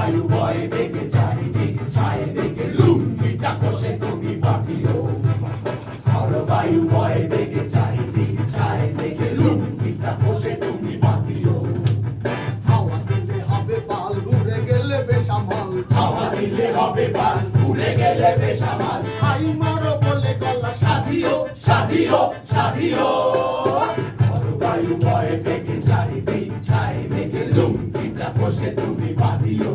জলবায়ু বয় বেগে চারিদিকে ছায় বেগে লুঙ্গিটা কষে তুমি বাঁধিও জলবায়ু বয় বেগে চারিদিকে ছায় বেগে লুঙ্গিটা কষে তুমি বাঁধিও হাওয়া দিলে হবে বাল উড়ে গেলে বেসামাল হাওয়া দিলে হবে বাল উড়ে গেলে বেসামাল হাই মারো বলে গলা সাধিও সাধিও সাধিও জলবায়ু বয় বেগে চারিদিকে ছায় বেগে লুঙ্গিটা কষে তুমি বাঁধিও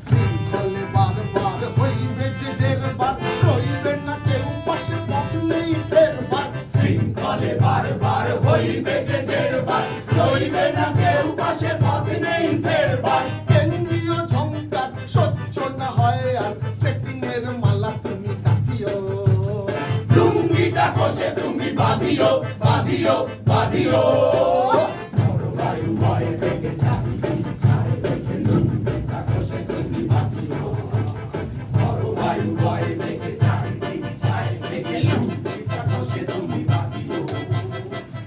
শৃঙ্খলে বারবার হইবে যে জেরবার রইবে না কেউ পাশে পথ নেই ফেরবার শৃঙ্খলে বারবার হইবে যে জেরবার রইবে না কেউ পাশে পথ নেই ফেরবার কেন্দ্রীয় ঝঙ্কার সহ্য না হয় আর সেটিং এর মালা তুমি কাটিও লুঙ্গিটা কষে তুমি বাঁধিও বাঁধিও বাঁধিও জলবায়ু বয় বেগে চারিদিকে ছায় বেগে লুঙ্গিটা কষে তুমি বাঁধিও জলবায়ু বয় বেগে চারিদিকে ছায় বেগে লুঙ্গিটা কষে তুমি বাঁধিও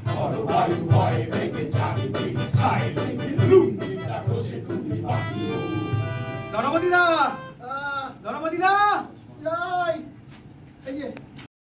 জলবায়ু বয় বেগে চারিদিকে ছায় বেগে লুঙ্গিটা কষে তুমি বাঁধিও গণপতি দা, গণপতি দা। যাই এই যে